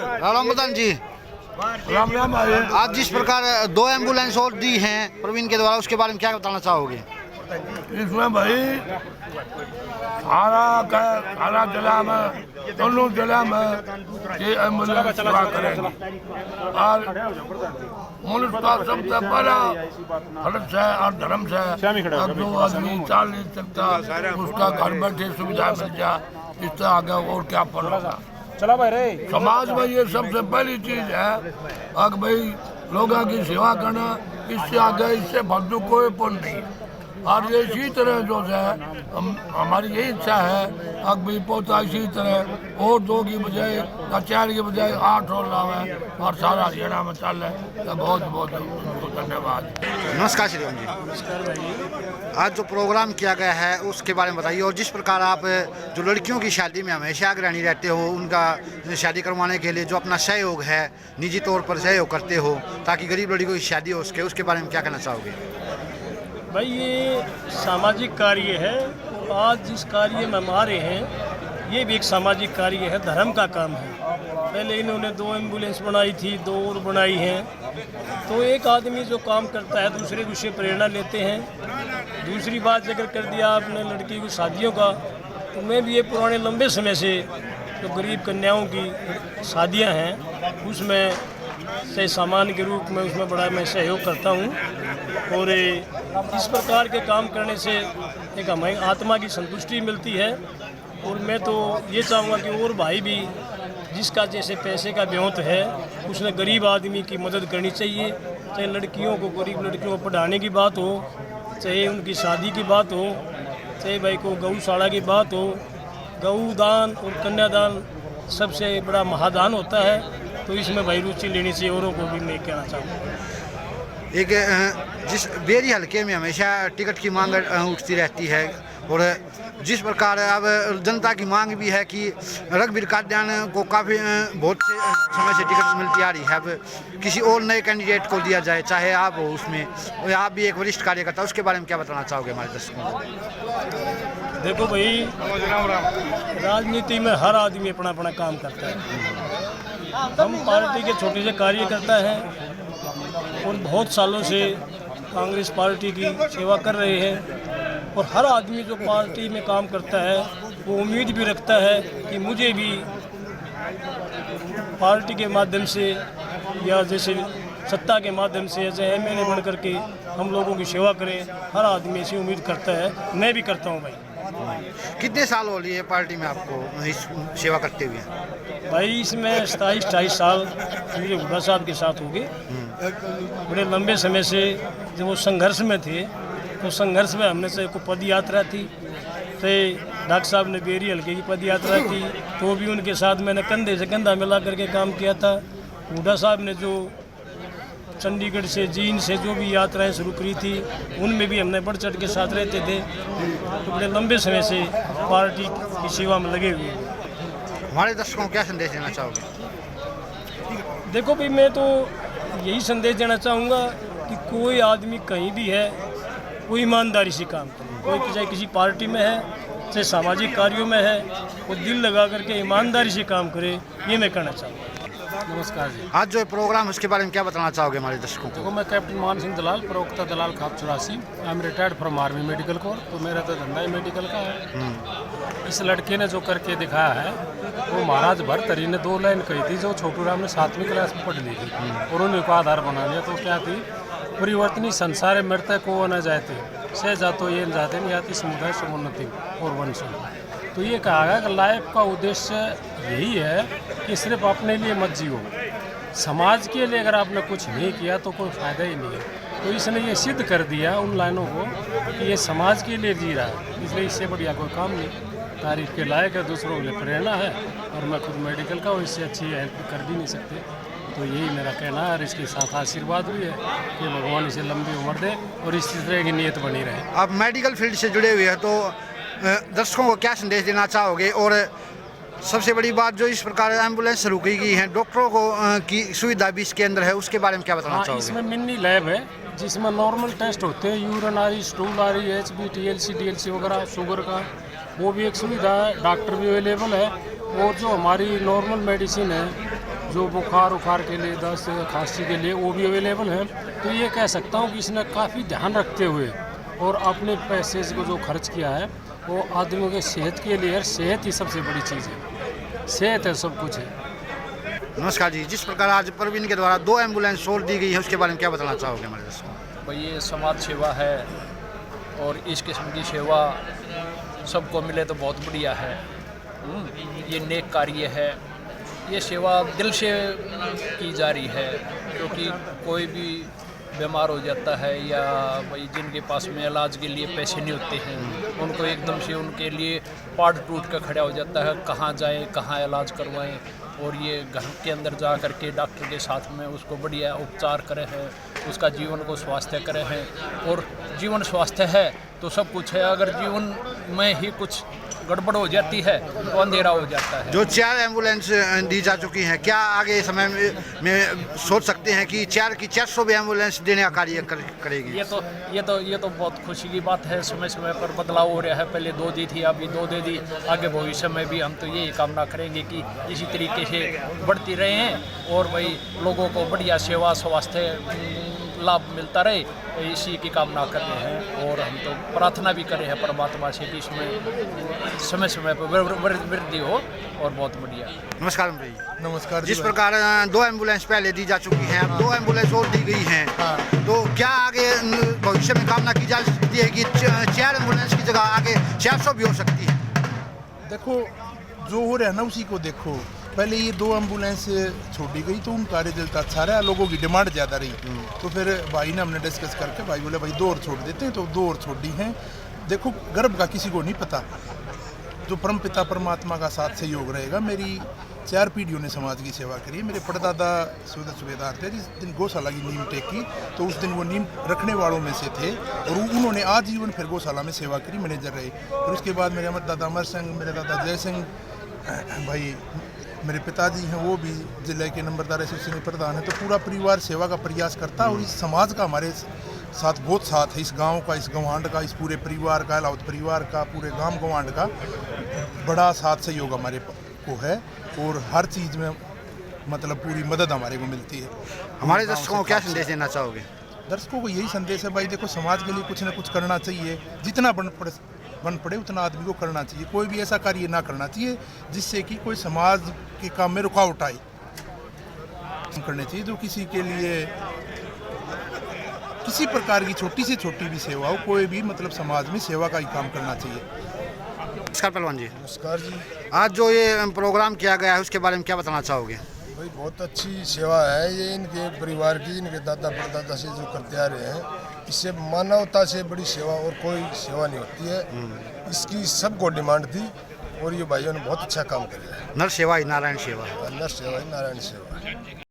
रामदान जी, राम राम भाई। आज जिस प्रकार 2 एम्बुलेंस और दी हैं प्रवीण के द्वारा, उसके बारे में क्या बताना चाहोगे? इसमें भाई सारा जिला में, दोनों जिला में ये एम्बुलेंस सेवा करेंगे। और मनुष्य का सबसे बड़ा फर्ज है और धर्म से, अब जो आदमी चल नहीं सकता उसका घर बैठे सुविधा मिल जाए, इससे आगे और क्या फल होगा। चला भाई रे, समाज में ये सबसे पहली चीज है। अगर भाई लोगों की सेवा करना, इससे आगे इससे भद्दू कोई पुण्य नहीं। और ये इसी तरह जो है हमारी यही इच्छा है, अगर भाई पोता इसी तरह और 2 की बजाय या 4 की बजाय 8 और लावे और सारा हरियाणा में चल रहे। तो बहुत बहुत धन्यवाद। नमस्कार श्रीराम जी। नमस्कार भाई। आज जो प्रोग्राम किया गया है उसके बारे में बताइए, और जिस प्रकार आप जो लड़कियों की शादी में हमेशा अग्रणी रहते हो, उनका शादी करवाने के लिए जो अपना सहयोग है, निजी तौर पर सहयोग करते हो ताकि गरीब लड़कियों की शादी हो सके, उसके बारे में क्या कहना चाहोगे? भाई ये सामाजिक कार्य है। आज जिस कार्य में हम आ रहे हैं ये भी एक सामाजिक कार्य है, धर्म का काम है। पहले इन्होंने 2 एम्बुलेंस बनाई थी, 2 और बनाई हैं। तो एक आदमी जो काम करता है दूसरे उससे प्रेरणा लेते हैं। दूसरी बात जिक्र कर दिया आपने लड़की की शादियों का, तो मैं भी ये पुराने लंबे समय से जो गरीब कन्याओं की शादियां हैं उसमें से सामान के रूप में उसमें बड़ा मैं सहयोग करता हूं। और इस प्रकार के काम करने से एक हमारी आत्मा की संतुष्टि मिलती है। और मैं तो ये चाहूँगा कि और भाई भी जिसका जैसे पैसे का ब्योंत है उसने गरीब आदमी की मदद करनी चाहिए। चाहे लड़कियों को, गरीब लड़कियों को पढ़ाने की बात हो, चाहे उनकी शादी की बात हो, चाहे भाई को गौशाला की बात हो। गऊ दान और कन्यादान सबसे बड़ा महादान होता है, तो इसमें भाई रुचि लेनी चाहिए। औरों को भी मैं कहना चाहूँगा। एक जिस बेरी हल्के में हमेशा टिकट की मांग उठती रहती है, और जिस प्रकार अब जनता की मांग भी है कि रघुवीर कादियान को काफ़ी बहुत से समय से टिकट मिलती आ रही है, अब किसी और नए कैंडिडेट को दिया जाए, चाहे आप हो उसमें, और आप भी एक वरिष्ठ कार्यकर्ता, उसके बारे में क्या बताना चाहोगे हमारे दर्शकों को? देखो भाई, राजनीति में हर आदमी अपना अपना काम करता है। हम पार्टी के छोटे से कार्यकर्ता हैं और बहुत सालों से कांग्रेस पार्टी की सेवा कर रहे हैं। और हर आदमी जो पार्टी में काम करता है वो उम्मीद भी रखता है कि मुझे भी पार्टी के माध्यम से या जैसे सत्ता के माध्यम से जैसे एमएलए बन करके हम लोगों की सेवा करें। हर आदमी ऐसी उम्मीद करता है, मैं भी करता हूँ भाई। कितने साल हो लिए पार्टी में आपको इस सेवा करते हुए? भाई इसमें 27-28 साल मेरे हुड्डा साहब के साथ हो गए। बड़े लंबे समय से जब वो संघर्ष में थे, तो संघर्ष में हमने से को पद यात्रा थी, तो डॉक्टर साहब ने बेरी हल्के की पद यात्रा की, तो भी उनके साथ मैंने कंधे से कंधा मिला करके काम किया था। हुड्डा साहब ने जो चंडीगढ़ से जींद से जो भी यात्राएं शुरू करी थी उनमें भी हमने बढ़ चढ़ के साथ रहते थे। तो बड़े लंबे समय से पार्टी की सेवा में लगे हुए। हमारे दर्शकों को क्या संदेश देना चाहोगे? देखो भाई, मैं तो यही संदेश देना चाहूँगा कि कोई आदमी कहीं भी है वो ईमानदारी से काम करे। कोई चाहे किसी पार्टी में है, चाहे सामाजिक कार्यों में है, वो दिल लगा करके ईमानदारी से काम करे, ये मैं कहना चाहूँगा। नमस्कार जी। आज जो प्रोग्राम उसके बारे में क्या बताना चाहोगे हमारे दर्शकों को? देखो, मैं कैप्टन मान सिंह दलाल, प्रवक्ता दलाल खाप 84। I am retired from army medical corps. तो मेरा तो धंधा ही मेडिकल का है। इस लड़के ने जो करके दिखाया है वो महाराज भरतरी ने 2 लाइन कही थी जो छोटू राम ने 7वीं क्लास में पढ़ ली थी, और उन्हीं को आधार बना लिया। तो क्या थी, परिवर्तनी संसार मृत को न जाते से जातो ये जाते नहीं जाती समुदाय समुन्नति और वंश। तो ये कहा गया कि लाइफ का उद्देश्य यही है कि सिर्फ अपने लिए मत जियो, समाज के लिए अगर आपने कुछ नहीं किया तो कोई फ़ायदा ही नहीं है। तो इसने ये सिद्ध कर दिया उन लाइनों को कि ये समाज के लिए जी रहा है, इसलिए इससे बढ़िया कोई काम नहीं। तारीफ के लायक है, दूसरों के लिए प्रेरणा है। और मैं खुद मेडिकल का हूँ, इससे अच्छी हेल्प कर भी नहीं सकते। तो यही मेरा कहना है, और इसके साथ आशीर्वाद भी है कि भगवान इसे लंबी उम्र दे और इस तरह की नीयत बनी रहे। आप मेडिकल फील्ड से जुड़े हुए हैं, तो दर्शकों को क्या संदेश देना चाहोगे? और सबसे बड़ी बात, जो इस प्रकार एम्बुलेंस शुरू की गई है, डॉक्टरों को की सुविधा भी इसके अंदर है, उसके बारे में क्या बताना चाहोगे? इसमें मिनी लैब है जिसमें नॉर्मल टेस्ट होते हैं, यूरिन आ रही, स्टूल आ रही, HB, TLC, DLC वगैरह, शुगर का, वो भी एक सुविधा है। डॉक्टर भी अवेलेबल है। और जो हमारी नॉर्मल मेडिसिन है जो बुखार उखार के लिए, दस्त खांसी के लिए वो भी अवेलेबल है। तो ये कह सकता हूँ कि इसने काफ़ी ध्यान रखते हुए और अपने पैसे को जो खर्च किया है वो आदमियों के सेहत के लिए, सेहत ही सबसे बड़ी चीज़ है, सेहत है सब कुछ है। नमस्कार जी, जिस प्रकार आज प्रवीण के द्वारा 2 एम्बुलेंस छोड़ दी गई है उसके बारे में क्या बताना चाहोगे हमारे दर्शकों को? भाई ये समाज सेवा है और इस किस्म की सेवा सबको मिले तो बहुत बढ़िया है। ये नेक कार्य है, ये सेवा दिल से की जा रही है, क्योंकि कोई भी बीमार हो जाता है या भाई जिनके पास में इलाज के लिए पैसे नहीं होते हैं, उनको एकदम से उनके लिए पाट टूट कर खड़ा हो जाता है, कहाँ जाएं कहाँ इलाज करवाएं। और ये घर के अंदर जा कर के डॉक्टर के साथ में उसको बढ़िया उपचार करे हैं, उसका जीवन को स्वास्थ्य करे हैं। और जीवन स्वास्थ्य है तो सब कुछ है, अगर जीवन में ही कुछ गड़बड़ हो जाती है तो अंधेरा हो जाता है। जो 4 एम्बुलेंस दी जा चुकी हैं, क्या आगे समय में सोच सकते हैं कि 400 भी एम्बुलेंस देने का कार्य करेगी? ये तो बहुत खुशी की बात है। समय समय पर बदलाव हो रहा है, पहले 2 दी थी, अभी 2 दे दी। आगे भविष्य में भी हम तो यही कामना करेंगे कि इसी तरीके से बढ़ती रहे हैं और भाई लोगों को बढ़िया सेवा स्वास्थ्य लाभ मिलता रहे, इसी की कामना कर रहे हैं। और हम तो प्रार्थना भी कर रहे हैं परमात्मा से कि इसमें समय समय पर वृद्धि हो और बहुत बढ़िया। नमस्कार भाई। नमस्कार। जिस प्रकार 2 एम्बुलेंस पहले दी जा चुकी हैं, अब 2 एम्बुलेंस और दी गई हैं, तो क्या आगे भविष्य में कामना की जा सकती है कि 4 एम्बुलेंस की जगह आगे 400 भी हो सकती है? देखो जो हो रहा है ना उसी को देखो। पहले ये 2 एम्बुलेंस छोड़ी गई तो उनका रिजल्ट अच्छा रहा, लोगों की डिमांड ज़्यादा रही, तो फिर भाई ने हमने डिस्कस करके भाई बोले भाई 2 और छोड़ देते हैं, तो 2 और छोड़ दी हैं। देखो गर्भ का किसी को नहीं पता, जो परमपिता परमात्मा का साथ सहयोग रहेगा। मेरी 4 पीढ़ियों ने समाज की सेवा करी है। मेरे परदादा सूबेदार थे, जिस दिन गौशाला की नींव टेकी तो उस दिन वो नींव रखने वालों में से थे और उन्होंने आजीवन फिर गौशाला में सेवा करी, मैनेजर रहे। फिर उसके बाद मेरे अमर दादा अमर सिंह, मेरे दादा जय सिंह भाई, मेरे पिताजी हैं वो भी जिले के नंबरदार एसोसिएशन प्रधान है। तो पूरा परिवार सेवा का प्रयास करता है और इस समाज का हमारे साथ बहुत साथ है, इस गांव का, इस गवांड का, इस पूरे परिवार का, लाउत परिवार का, पूरे गांव गवांड का बड़ा साथ सहयोग हमारे को है और हर चीज़ में मतलब पूरी मदद हमारे को मिलती है। हमारे दर्शकों को क्या संदेश देना चाहोगे? दर्शकों को यही संदेश है भाई, देखो समाज के लिए कुछ ना कुछ करना चाहिए, जितना बन पड़े उतना आदमी को करना चाहिए। कोई भी ऐसा कार्य ना करना चाहिए जिससे कि कोई समाज के काम में रुकावट आए, करने चाहिए जो किसी के लिए किसी प्रकार की छोटी से छोटी भी सेवा हो, कोई भी मतलब समाज में सेवा का ही काम करना चाहिए। नमस्कार पहलवान जी। नमस्कार जी। आज जो ये प्रोग्राम किया गया है उसके बारे में क्या बताना चाहोगे? भाई बहुत अच्छी सेवा है ये, इनके परिवार की, इनके दादा परदादा से जो करते आ रहे हैं, इससे मानवता से बड़ी सेवा और कोई सेवा नहीं होती है। इसकी सबको डिमांड थी और ये भाइयों ने बहुत अच्छा काम किया है। नर सेवा ही नारायण सेवा। नर सेवा ही नारायण सेवा।